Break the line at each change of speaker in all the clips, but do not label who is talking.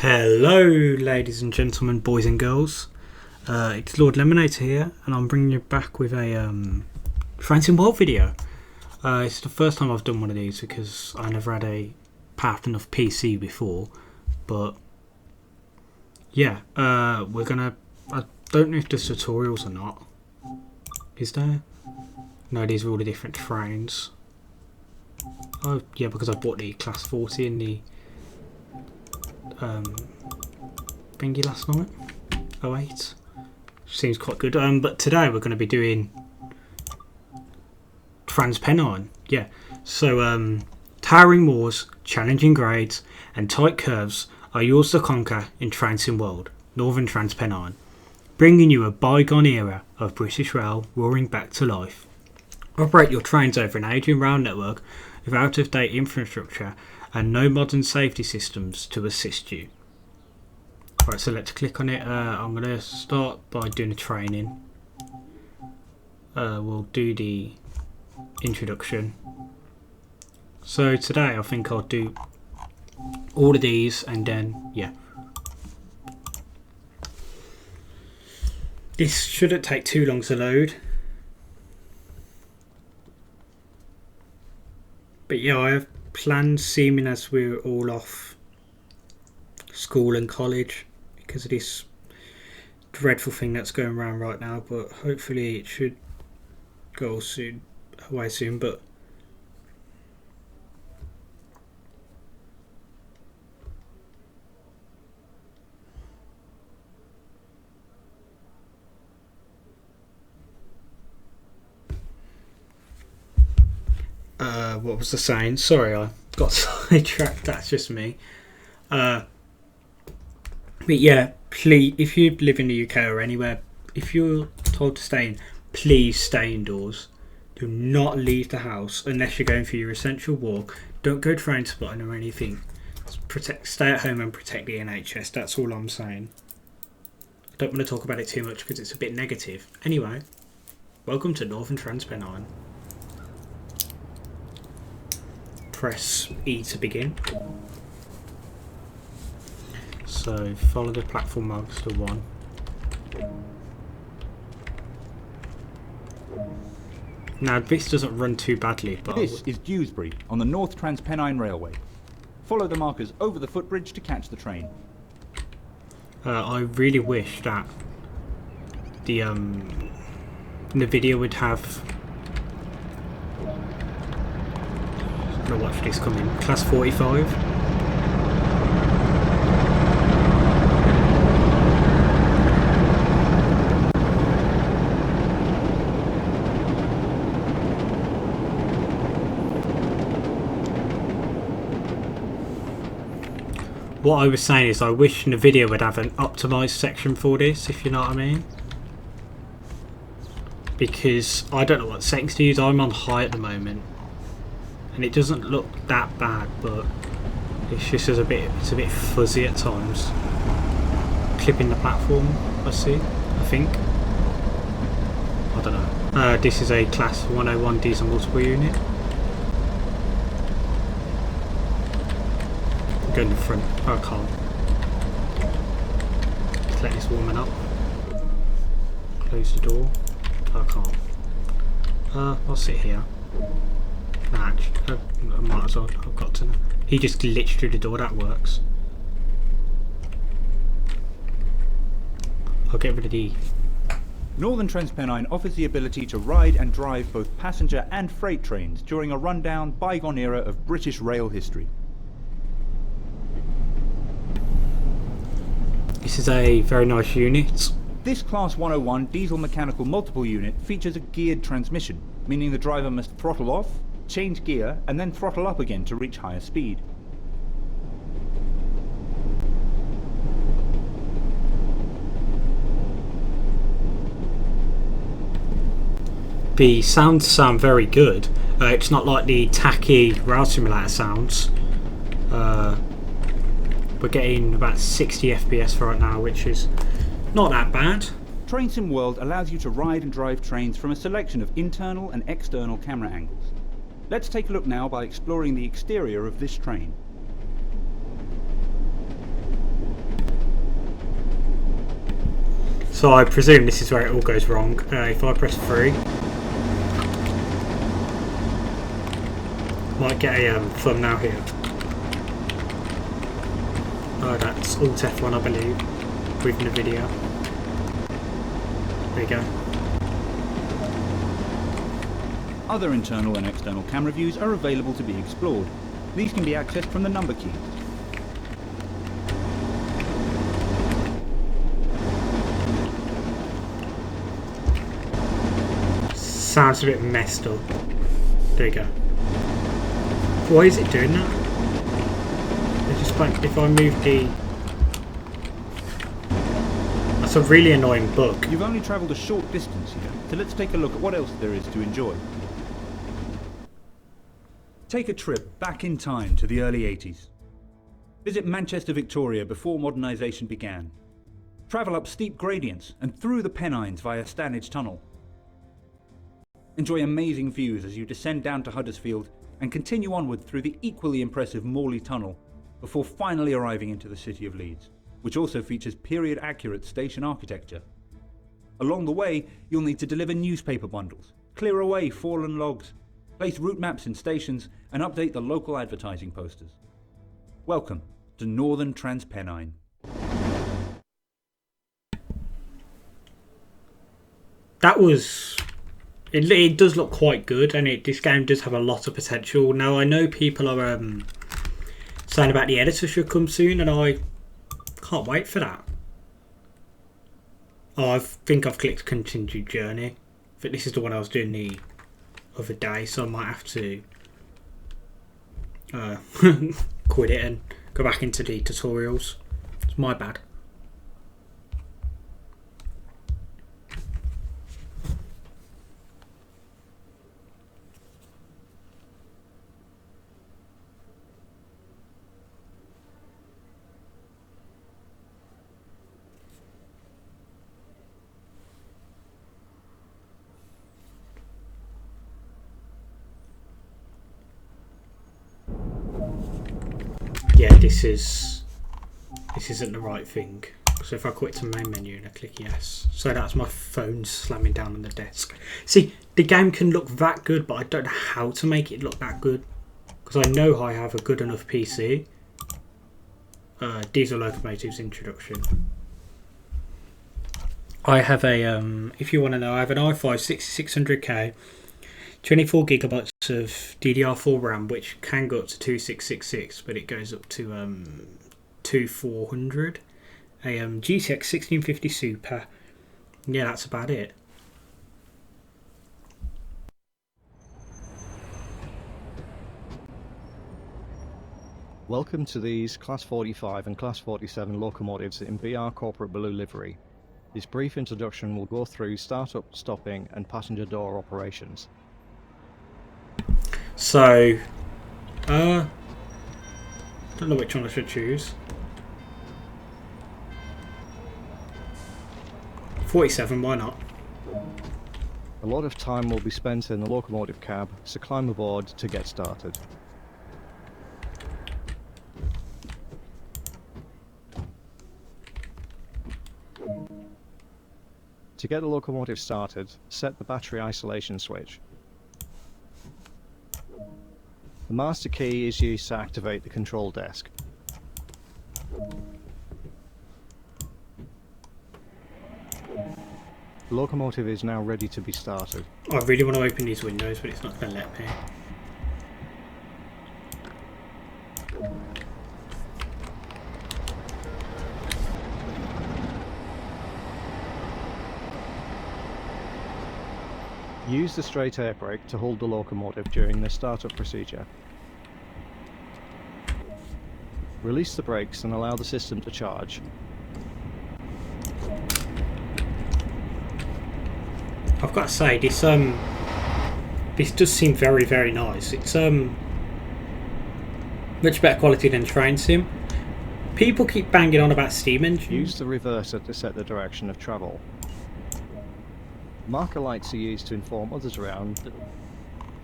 Hello, ladies and gentlemen, boys and girls. It's Lord Lemonade here, and I'm bringing you back with a Trans-Pennine World video. It's the first time I've done one of these because I never had a powerful enough PC before. But yeah, we're gonna. I don't know if there's tutorials or not. Is there? No, these are all the different trains. Oh yeah, because I bought the Class 40 in the thingy last night. 08 seems quite good. But today we're going to be doing Trans-Pennine. Yeah, so towering moors, challenging grades and tight curves are yours to conquer in Trans-Pennine World, Northern Trans-Pennine, bringing you a bygone era of British rail roaring back to life. Operate your trains over an aging rail network with out-of-date infrastructure and no modern safety systems to assist you. Right, so let's click on it. I'm going to start by doing a training. We'll do the introduction. So today I think I'll do all of these and then, yeah. This shouldn't take too long to load. But yeah, I have plans, seeming as we're all off school and college because of this dreadful thing that's going around right now, but hopefully it should go soon, away soon. But what was the saying? Sorry, I got sidetracked. That's just me. But yeah, please, if you live in the UK or anywhere, if you're told to stay in, please stay indoors. Do not leave the house unless you're going for your essential walk. Don't go train spotting or anything. Stay at home and protect the NHS. That's all I'm saying. I don't want to talk about it too much because it's a bit negative. Anyway, welcome to Northern Trans-Pennine. Press E to begin. So follow the platform marks to 1. Now this doesn't run too badly, but
this is Dewsbury on the North Trans-Pennine Railway. Follow the markers over the footbridge to catch the train.
I really wish that the video would have. I'm gonna watch this come in. Class 45. What I was saying is I wish the video would have an optimised section for this, if you know what I mean. Because I don't know what settings to use. I'm on high at the moment. And it doesn't look that bad, but it's just a bit fuzzy at times. Clipping the platform, I think. I don't know. This is a Class 101 diesel multiple unit. Go in the front. Oh, I can't. Just let this warming up. Close the door. Oh, I can't. I'll sit here. Nah, I might as well. I've got to know. He just glitched through the door. That works. I'll get rid of the.
Northern Trans-Pennine offers the ability to ride and drive both passenger and freight trains during a rundown, bygone era of British rail history.
This is a very nice unit.
This Class 101 diesel mechanical multiple unit features a geared transmission, meaning the driver must throttle off, change gear and then throttle up again to reach higher speed.
The sounds sound very good. It's not like the tacky rail simulator sounds. We're getting about 60 FPS right now, which is not that bad.
Train-Sim World allows you to ride and drive trains from a selection of internal and external camera angles. Let's take a look now by exploring the exterior of this train.
So I presume this is where it all goes wrong. If I press 3, might get a thumbnail here. Oh, that's Alt F1, I believe, with the video. There you go.
Other internal and external camera views are available to be explored. These can be accessed from the number key.
Sounds a bit messed up. There you go. Why is it doing that? It's just like if I move the... That's a really annoying bug.
You've only travelled a short distance here, so let's take a look at what else there is to enjoy. Take a trip back in time to the early 80s. Visit Manchester, Victoria before modernisation began. Travel up steep gradients and through the Pennines via Stanage Tunnel. Enjoy amazing views as you descend down to Huddersfield and continue onward through the equally impressive Morley Tunnel before finally arriving into the city of Leeds, which also features period-accurate station architecture. Along the way, you'll need to deliver newspaper bundles, clear away fallen logs, place route maps in stations, and update the local advertising posters. Welcome to Northern Trans-Pennine.
That was... It does look quite good, and this game does have a lot of potential. Now, I know people are saying about the editor should come soon, and I can't wait for that. Oh, I think I've clicked Continue Journey. I think this is the one I was doing the other day, so I might have to quit it and go back into the tutorials. It's my bad. Yeah, this isn't the right thing. So if I quit to main menu and I click yes, so that's my phone slamming down on the desk. See, the game can look that good, but I don't know how to make it look that good, because I know I have a good enough PC. Diesel Locomotives introduction. I have a if you want to know, I have an i5 6600K, 24 gigabytes of DDR4 RAM, which can go up to 2666, but it goes up to 2400. A GTX 1650 Super. Yeah, that's about it.
Welcome to these Class 45 and Class 47 locomotives in BR Corporate Blue livery. This brief introduction will go through start-up, stopping and passenger door operations.
So, don't know which one I should choose. 47, why not?
A lot of time will be spent in the locomotive cab, so climb aboard to get started. To get the locomotive started, set the battery isolation switch. The master key is used to activate the control desk. The locomotive is now ready to be started.
I really want to open these windows, but it's not going to let me.
Use the straight air brake to hold the locomotive during the startup procedure. Release the brakes and allow the system to charge.
I've got to say, this does seem very, very nice. It's much better quality than Train Sim. People keep banging on about steam engines.
Use the reverser to set the direction of travel. Marker lights are used to inform others around.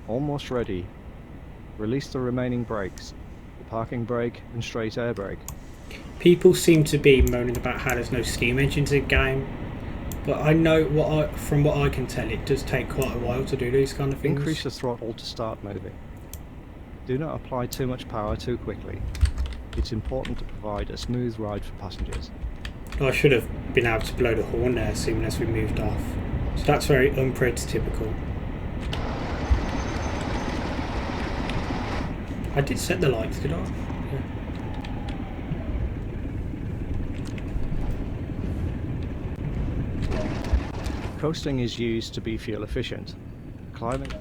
Almost ready. Release the remaining brakes, the parking brake and straight air brake.
People seem to be moaning about how there's no steam engines in the game. But I know from what I can tell, it does take quite a while to do these kind of things.
Increase the throttle to start moving. Do not apply too much power too quickly. It's important to provide a smooth ride for passengers.
I should have been able to blow the horn there as soon as we moved off. So that's very unprototypical. I did set the lights, did I? Yeah.
Coasting is used to be fuel efficient. Climbing.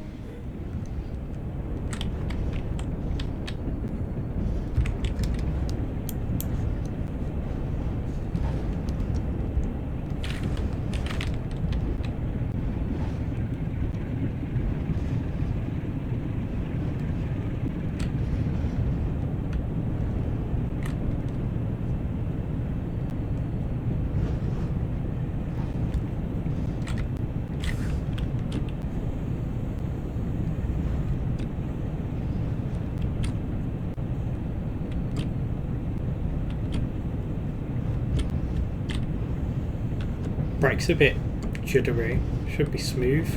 Brakes a bit juddery, should be smooth.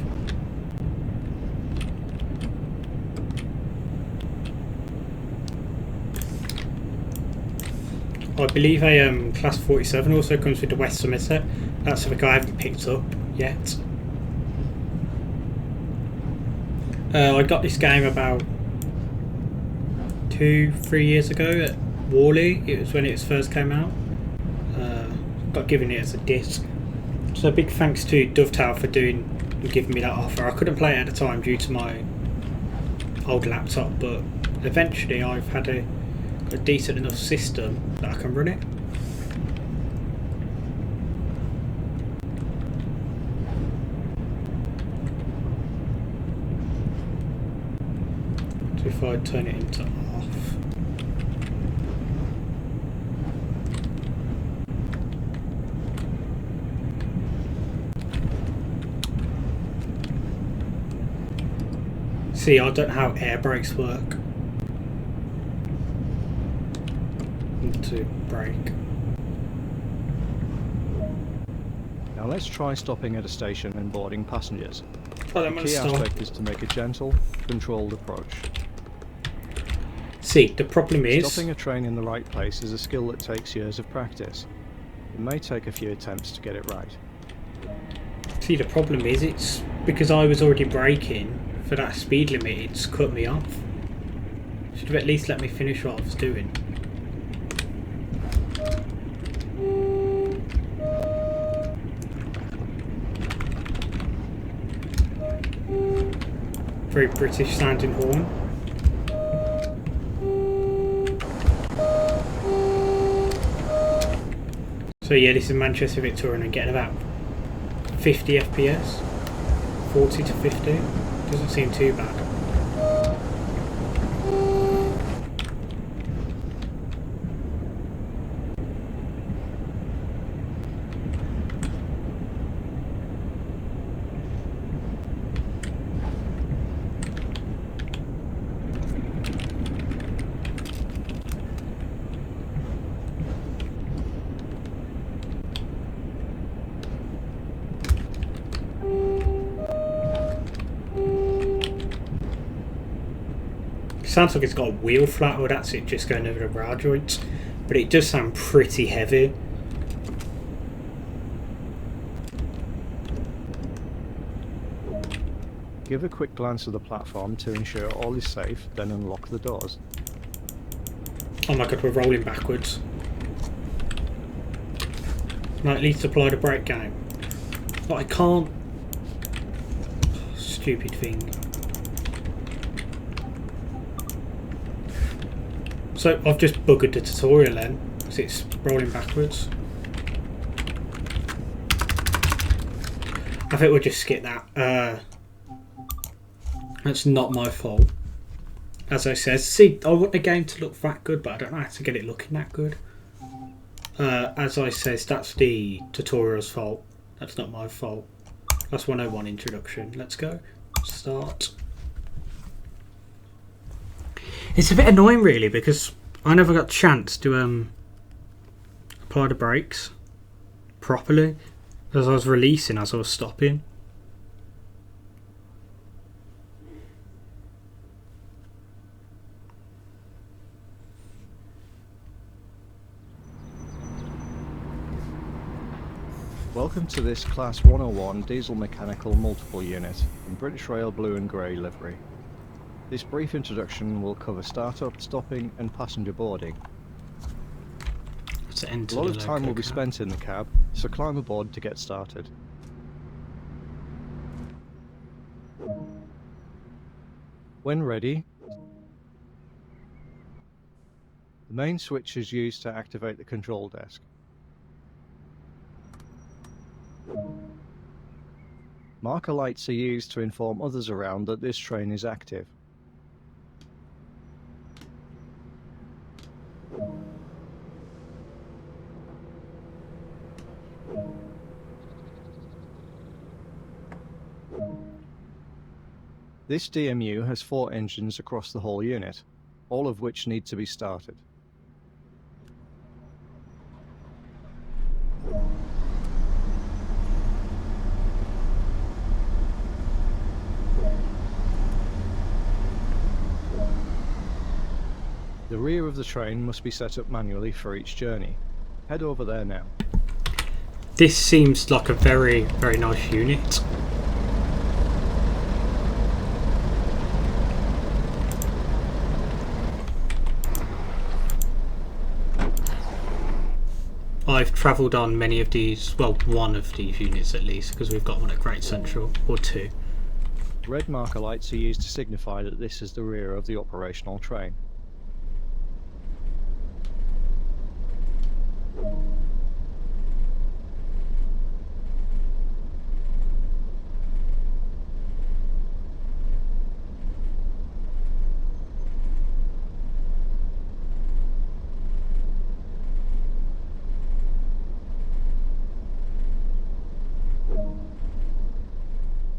I believe a Class 47 also comes with the West Somerset. That's something I haven't picked up yet. I got this game about 2-3 years ago at Worley. It was when it first came out. Got given it as a disc. So big thanks to Dovetail for giving me that offer. I couldn't play it at the time due to my old laptop, but eventually I've had a decent enough system that I can run it. So if I turn it into off. See, I don't know how air brakes work. To brake.
Now let's try stopping at a station and boarding passengers.
Well,
The key aspect is to make a gentle, controlled approach.
See, the problem is...
Stopping a train in the right place is a skill that takes years of practice. It may take a few attempts to get it right.
See, the problem is it's because I was already braking for that speed limit, it's cut me off. Should have at least let me finish what I was doing. Very British sounding horn. So yeah, this is Manchester Victoria and I'm getting about 50 FPS. 40 to 50. Doesn't seem too bad. Sounds like it's got a wheel flat, or that's it just going over the rail joints, but it does sound pretty heavy.
Give a quick glance at the platform to ensure all is safe, then unlock the doors.
Oh my god, we're rolling backwards. No, at least apply the brake game. But I can't. Stupid thing. So I've just buggered the tutorial then, because it's rolling backwards. I think we'll just skip that. That's not my fault. As I said, see, I want the game to look that good, but I don't know how to get it looking that good. As I said, that's the tutorial's fault. That's not my fault. That's 101 introduction. Let's go. Start. It's a bit annoying really because I never got a chance to apply the brakes properly. As I was releasing, as I was stopping.
Welcome to this Class 101 diesel mechanical multiple unit in British Rail blue and grey livery. This brief introduction will cover startup, stopping and passenger boarding. A lot of time will be spent in the cab, so climb aboard to get started. When ready, the main switch is used to activate the control desk. Marker lights are used to inform others around that this train is active. This DMU has 4 engines across the whole unit, all of which need to be started. The rear of the train must be set up manually for each journey. Head over there now.
This seems like a very, very nice unit. I've travelled on many of these, well, one of these units at least, because we've got one at Great Central, or 2.
Red marker lights are used to signify that this is the rear of the operational train.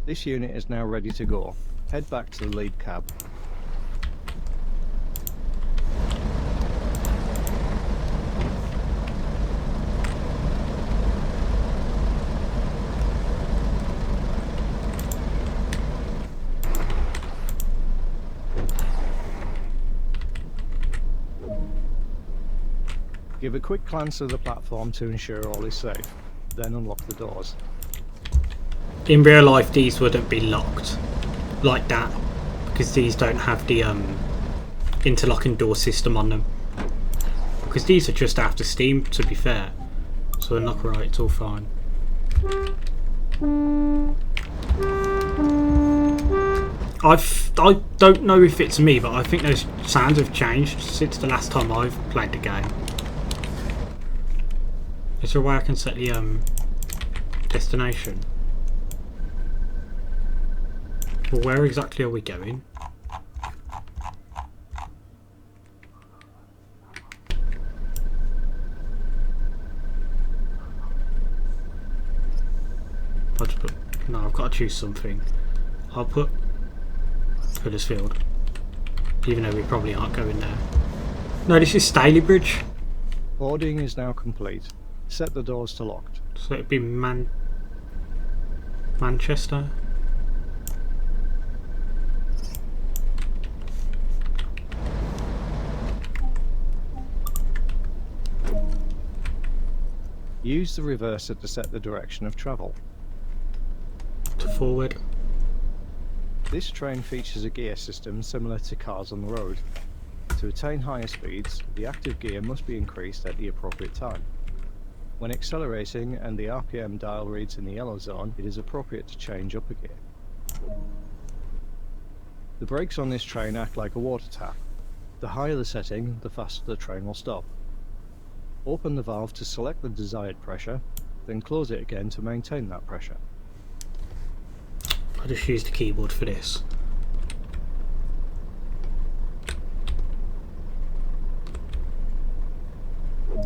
This unit is now ready to go. Head back to the lead cab. Give a quick glance at the platform to ensure all is safe, then unlock the doors.
In real life these wouldn't be locked like that because these don't have the interlocking door system on them, because these are just after steam, to be fair, so unlock right, it's all fine. I don't know if it's me, but I think those sounds have changed since the last time I've played the game. Is there a way I can set the destination? Well, where exactly are we going? I'll just put... No, I've got to choose something. I'll put Huddersfield, even though we probably aren't going there. No, this is Stalybridge.
Boarding is now complete. Set the doors to locked.
So it'd be Manchester.
Use the reverser to set the direction of travel.
To forward.
This train features a gear system similar to cars on the road. To attain higher speeds, the active gear must be increased at the appropriate time. When accelerating and the RPM dial reads in the yellow zone, it is appropriate to change up a gear. The brakes on this train act like a water tap. The higher the setting, the faster the train will stop. Open the valve to select the desired pressure, then close it again to maintain that pressure.
I just used the keyboard for this.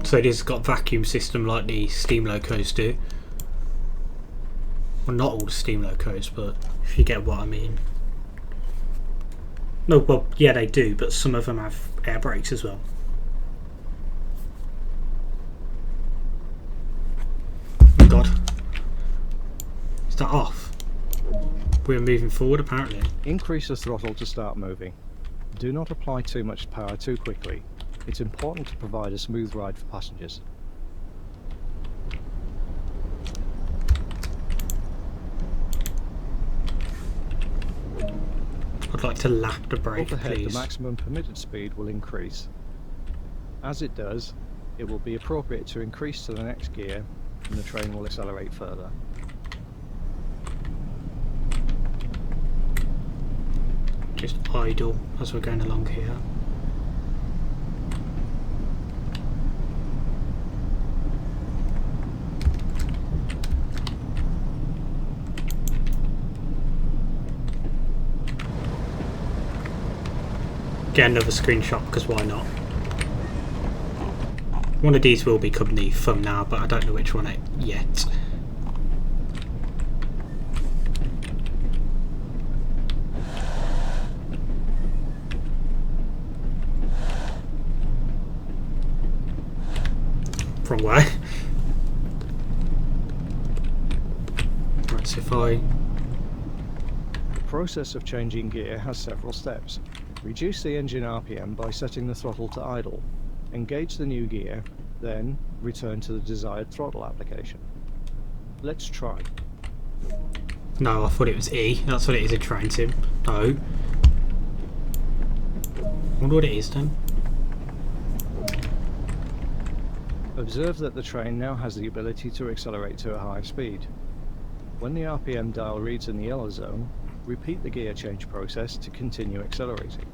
So it has got vacuum system like the steam locos do. Well, not all the steam locos, but if you get what I mean. No, well, yeah, they do, but some of them have air brakes as well. Oh God. that off? We're moving forward apparently.
Increase the throttle to start moving. Do not apply too much power too quickly. It's important to provide a smooth ride for passengers.
I'd like to lap the brake,
Up ahead,
please.
the maximum permitted speed will increase. As it does, it will be appropriate to increase to the next gear, and the train will accelerate further.
Just idle as we're going along here. Get another screenshot because why not? One of these will become the thumbnail, but I don't know which one yet. Wrong way. Right, so if I...
The process of changing gear has several steps. Reduce the engine RPM by setting the throttle to idle. Engage the new gear, then return to the desired throttle application. Let's try.
No, I thought it was E. That's what it is in Train Sim. No. I wonder what it is then.
Observe that the train now has the ability to accelerate to a higher speed. When the RPM dial reads in the yellow zone, repeat the gear change process to continue accelerating.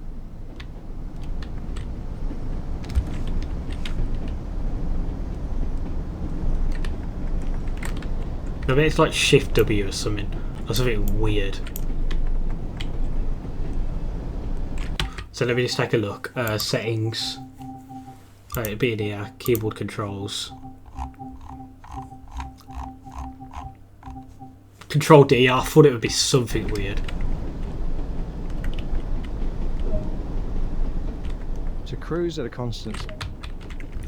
I bet it's like Shift W or something. Or something weird. So let me just take a look. Settings. It'd be the keyboard controls. Control D. I thought it would be something weird.
To cruise at a constant...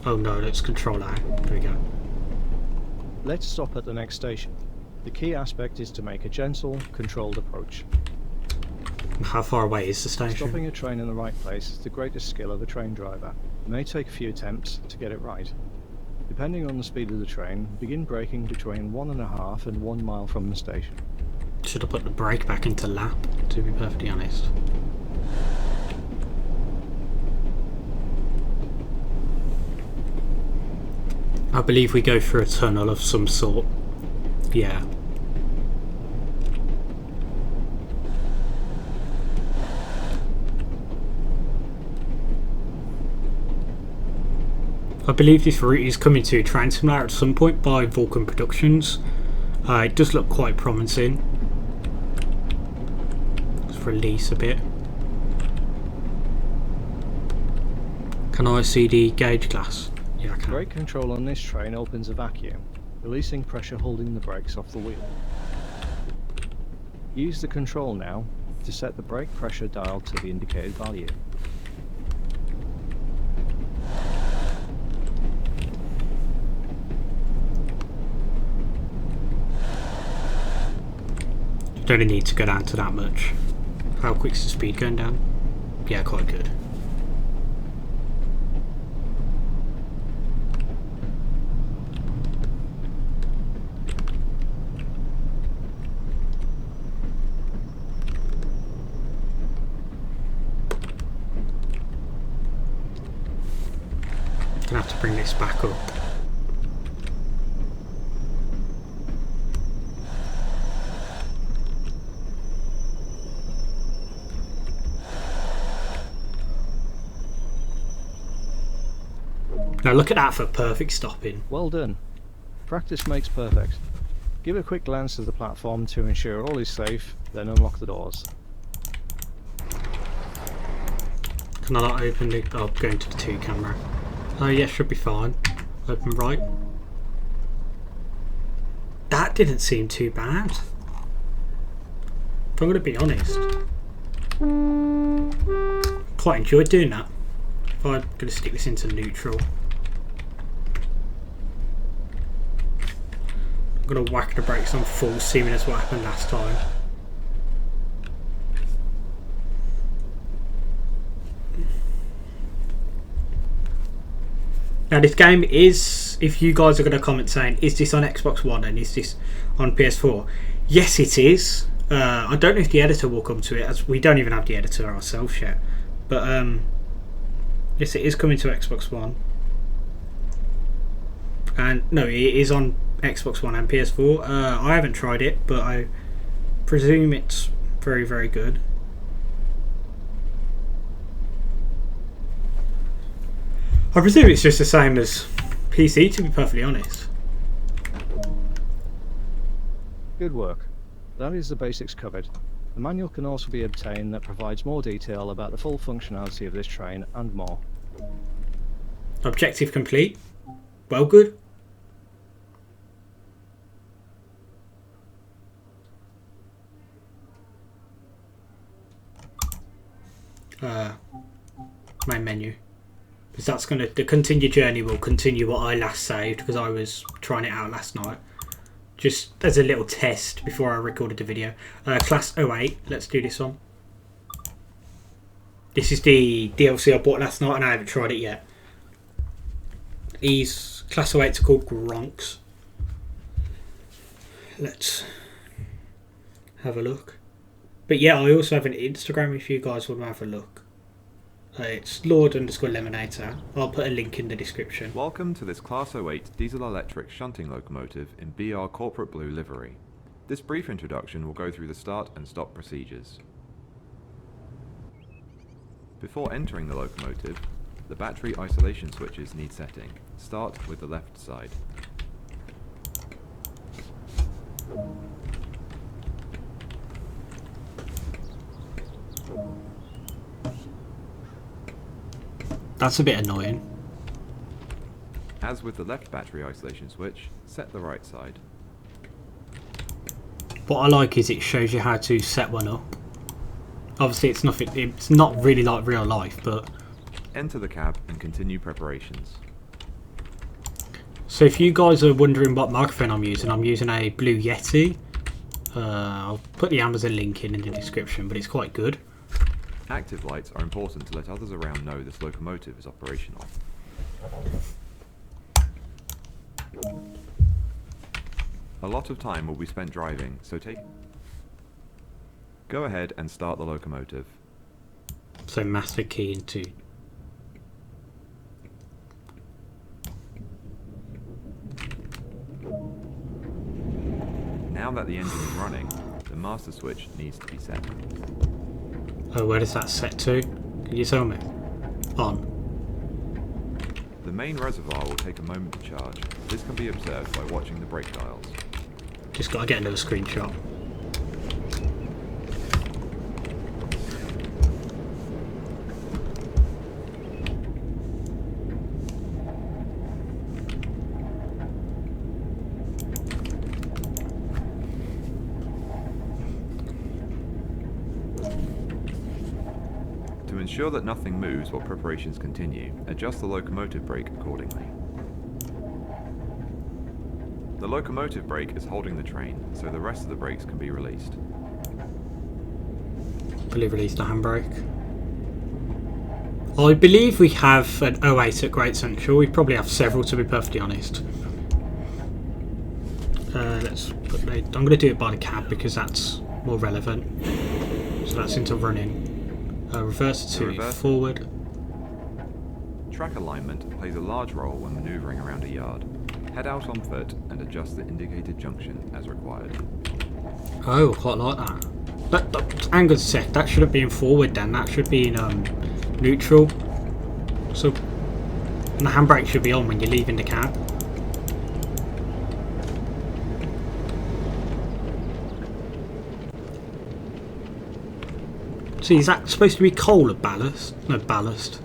Oh no, let's Control A. There we go.
Let's stop at the next station. The key aspect is to make a gentle, controlled approach.
How far away is the station?
Stopping a train in the right place is the greatest skill of a train driver. It may take a few attempts to get it right. Depending on the speed of the train, begin braking between 1.5 and 1 mile from the station.
Should have put the brake back into lap, to be perfectly honest. I believe we go through a tunnel of some sort. Yeah. I believe this route is coming to Trans-Pennine at some point by Vulcan Productions. It does look quite promising. Let's release a bit. Can I see the gauge glass? Yeah, I can.
Brake control on this train opens a vacuum, releasing pressure holding the brakes off the wheel. Use the control now to set the brake pressure dial to the indicated value.
Don't need to go down to that much. How quick's the speed going down? Yeah, quite good. Gonna have to bring this back up. Now look at that for perfect stopping.
Well done. Practice makes perfect. Give a quick glance at the platform to ensure all is safe, then unlock the doors.
Can I not open the... Oh, going to the 2 camera. Oh yeah, should be fine. Open right. That didn't seem too bad. If I'm going to be honest. Quite enjoyed doing that. If I'm going to stick this into neutral. going to whack the brakes on full, seeming as what happened last time. Now this game is, if you guys are going to comment saying, is this on Xbox One and is this on PS4? Yes, it is. I don't know if the editor will come to it, as we don't even have the editor ourselves yet. But yes, it is coming to Xbox One. And no, it is on Xbox One and PS4. I haven't tried it, but I presume it's very, very good. I presume it's just the same as PC, to be perfectly honest.
Good work. That is the basics covered. The manual can also be obtained that provides more detail about the full functionality of this train and more.
Objective complete. Well, good. Main menu. Because that's going to, the continue journey will continue what I last saved, because I was trying it out last night. Just as a little test before I recorded the video. Class 08, let's do this one. This is the DLC I bought last night and I haven't tried it yet. These Class 08s are called Gronks. Let's have a look. But yeah, I also have an Instagram if you guys want to have a look. It's Lord_Lemonator. I'll put a link in the description.
Welcome to this Class 08 diesel-electric shunting locomotive in BR Corporate Blue livery. This brief introduction will go through the start and stop procedures. Before entering the locomotive, the battery isolation switches need setting. Start with the left side.
That's a bit annoying.
As with the left battery isolation switch, set the right side.
What I like is it shows you how to set one up. Obviously it's nothing, it's not really like real life, but...
Enter the cab and continue preparations.
So if you guys are wondering what microphone I'm using a Blue Yeti. I'll put the Amazon link in the description, but it's quite good.
Active lights are important to let others around know this locomotive is operational. A lot of time will be spent driving, so go ahead and start the locomotive.
So master key into...
Now that the engine is running, the master switch needs to be set.
Oh, where does that set to? Can you tell me? On.
The main reservoir will take a moment to charge. This can be observed by watching the brake dials.
Just gotta get another screenshot.
To ensure that nothing moves while preparations continue, adjust the locomotive brake accordingly. The locomotive brake is holding the train, so the rest of the brakes can be released.
Fully release the handbrake. I believe we have an 08 at Great Central. We probably have several, to be perfectly honest. Let's put the, I'm going to do it by the cab because that's more relevant. So that's into running. Reverse to forward.
Track alignment plays a large role when manoeuvring around a yard. Head out on foot and adjust the indicated junction as required.
Oh, quite like that. That angle set, that shouldn't be in forward then, that should be in neutral. So, and the handbrake should be on when you're leaving the cab. See, is that supposed to be coal or ballast? No, ballast.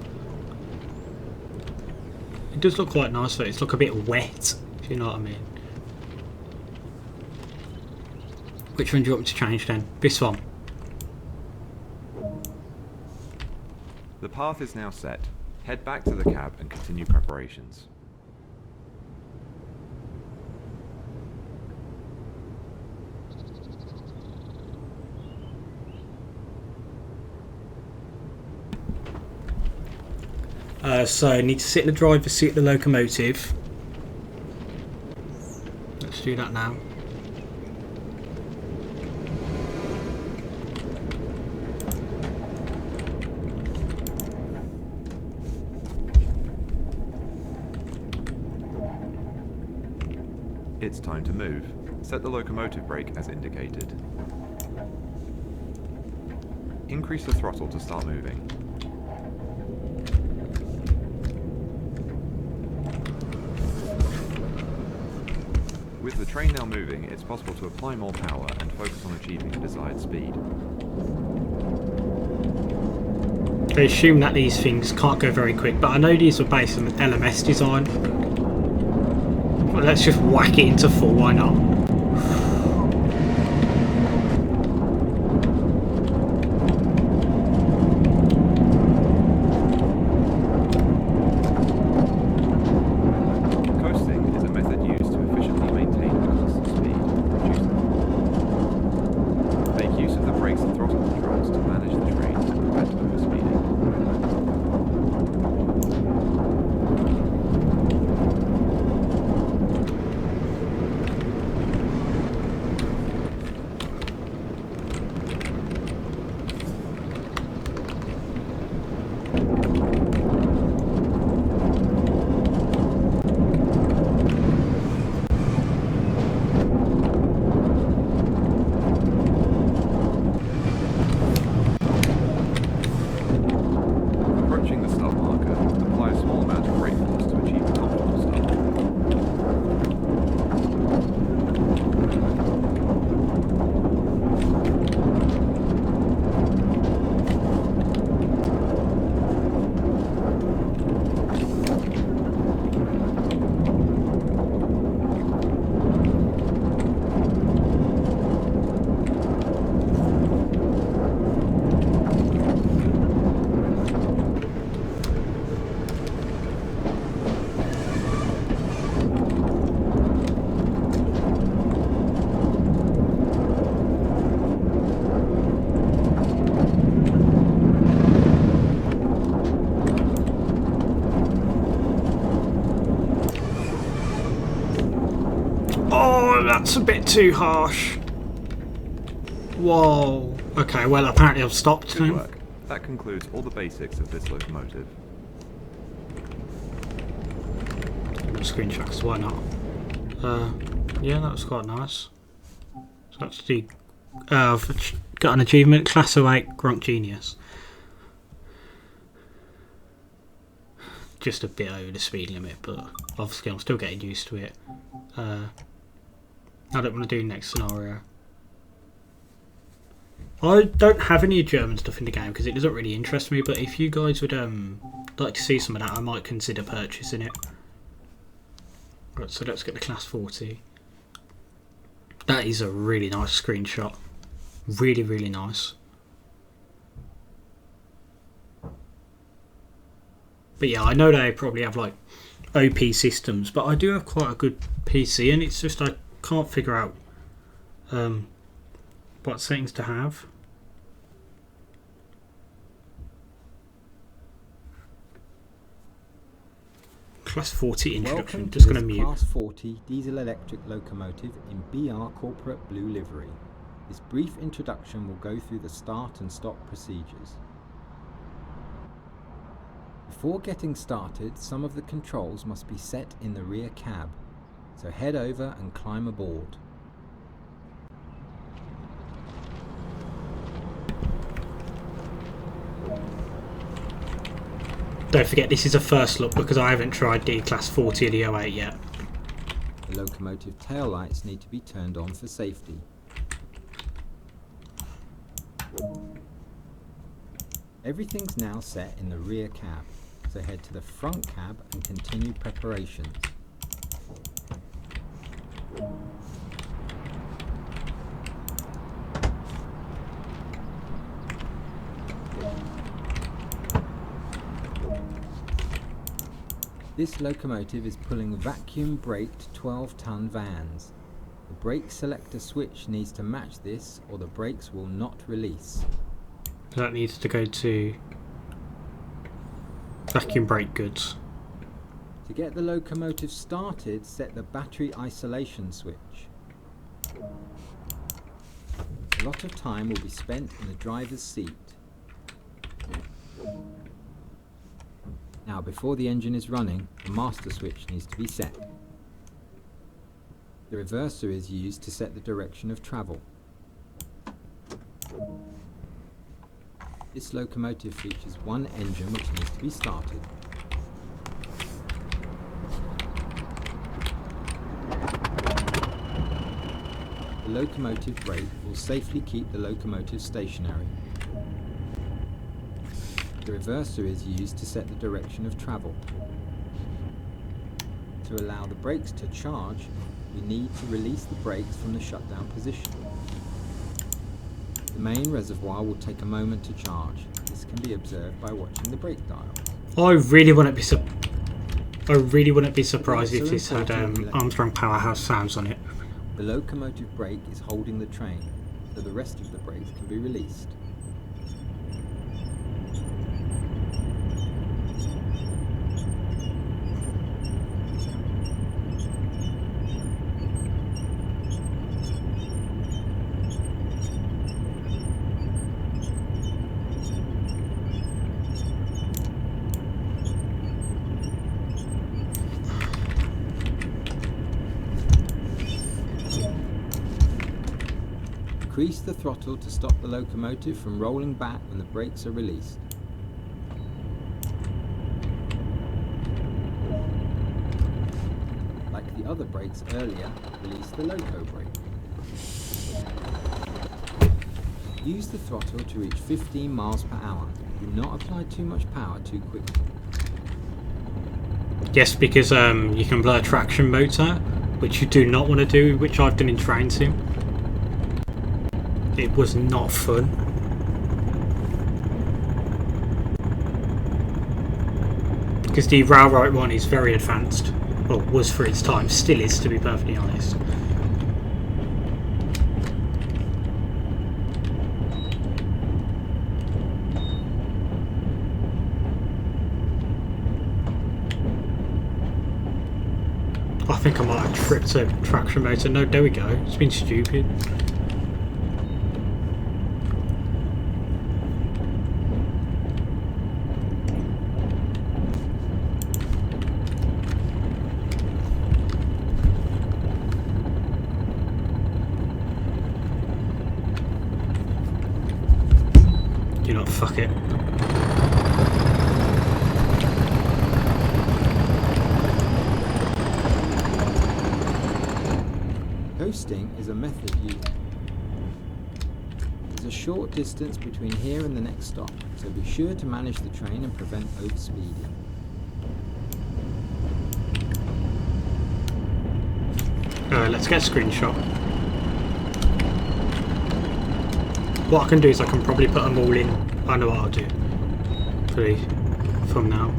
It does look quite nice though, it's like a bit wet, if you know what I mean. Which one do you want me to change then? This one.
The path is now set. Head back to the cab and continue preparations.
So I need to sit in the driver's seat of the locomotive. Let's do that now.
It's time to move. Set the locomotive brake as indicated. Increase the throttle to start moving. With the train now moving, it's possible to apply more power and focus on achieving the desired speed.
I assume that these things can't go very quick, but I know these were based on LMS design. Well, let's just whack it into full, why not?
Coasting is a method used to efficiently maintain a constant speed and reduce the Make use of the brakes and throttle controls to manage the train and prevent overspeeding. Approaching the stop marker, apply a small amount of brake force to achieve a comfortable stop.
Oh, that's a bit too harsh. Whoa. Okay, well apparently I've stopped
Good
now.
work. That concludes all the basics of this locomotive.
Screenshots, why not? Yeah, that was quite nice. So that's the I've got an achievement, Class 08 Gronk Genius. Just a bit over the speed limit, but obviously I'm still getting used to it. I don't want to do next scenario. I don't have any German stuff in the game because it doesn't really interest me, but if you guys would like to see some of that, I might consider purchasing it. Right, so let's get the Class 40. That is a really nice screenshot. Really, really nice. But yeah, I know they probably have like OP systems, but I do have quite a good PC, and it's just I can't figure out what settings to have. Class 40 introduction.
Welcome
Just
to
going to
this
mute.
Class 40 diesel electric locomotive in BR corporate blue livery. This brief introduction will go through the start and stop procedures. Before getting started, some of the controls must be set in the rear cab, so head over and climb aboard.
Don't forget, this is a first look because I haven't tried the Class 40 or the 08 yet.
The locomotive tail lights need to be turned on for safety. Everything's now set in the rear cab, so head to the front cab and continue preparations. This locomotive is pulling vacuum-braked 12-ton vans. The brake selector switch needs to match this or the brakes will not release.
That needs to go to Vacuum brake goods.
To get the locomotive started, set the battery isolation switch. A lot of time will be spent in the driver's seat. Now, before the engine is running, the master switch needs to be set. The reverser is used to set the direction of travel. This locomotive features one engine which needs to be started. The locomotive brake will safely keep the locomotive stationary. The reverser is used to set the direction of travel. To allow the brakes to charge, we need to release the brakes from the shutdown position. The main reservoir will take a moment to charge. This can be observed by watching the brake dial.
I really wouldn't be surprised if this had Armstrong Powerhouse sounds on it.
The locomotive brake is holding the train, so the rest of the brakes can be released. Increase the throttle to stop the locomotive from rolling back when the brakes are released. Like the other brakes earlier, release the loco brake. Use the throttle to reach 15 miles per hour. Do not apply too much power too quickly.
Yes, because you can blur traction motor, which you do not want to do, which I've done in Train Sim. It was not fun. Because the railroad one is very advanced. Well, was for its time, still is, to be perfectly honest. I think I might have tripped a traction motor. No, there we go. It's been stupid. You know, fuck it.
Coasting is a method used. There's a short distance between here and the next stop, so be sure to manage the train and prevent overspeeding.
Let's get a screenshot. What I can do is I can probably put them all in. I know what I'll do for the thumbnail.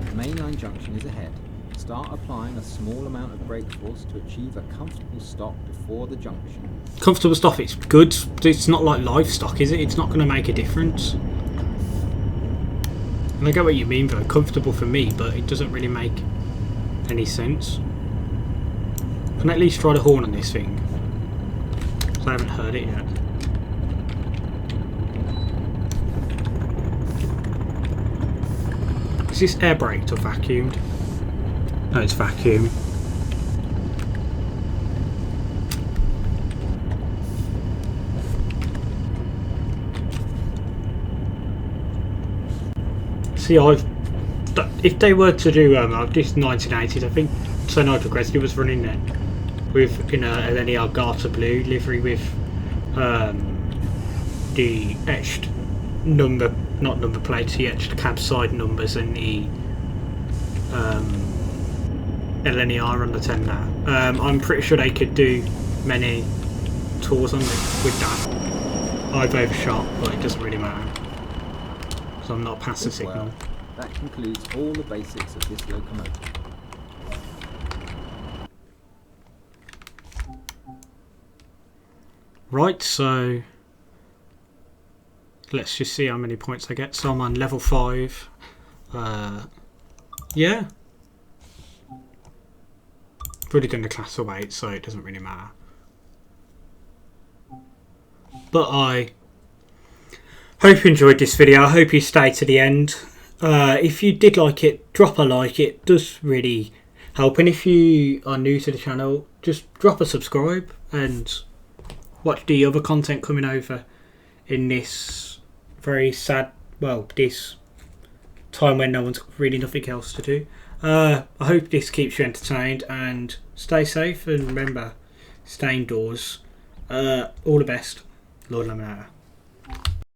The mainline junction is ahead. Start applying a small amount of brake force to achieve a comfortable stop before the junction.
Comfortable stop, it's good. It's not like livestock, is it? It's not going to make a difference. And I get what you mean though, comfortable for me, but it doesn't really make any sense. Can I at least try the horn on this thing? Because I haven't heard it yet. Is this air braked or vacuumed? No, it's vacuum. See, if they were to do this 1980s, I think So Nigel Gressley was running then with an LNER Garter Blue livery with the etched not number plates, the etched cab side numbers and the LNER on the tender. I'm pretty sure they could do many tours on it with that. I've overshot, but it doesn't really matter because I'm not past the signal.
That concludes all the basics of this locomotive.
Right, so let's just see how many points I get. So I'm on level 5. Yeah. I've already done the class of 8, so it doesn't really matter. But I hope you enjoyed this video. I hope you stayed to the end. If you did like it, drop a like. It does really help. And if you are new to the channel, just drop a subscribe and watch the other content coming over in this very sad, well, this time when no one's really nothing else to do. I hope this keeps you entertained, and stay safe, and remember, stay indoors. All the best. Lord Laminator.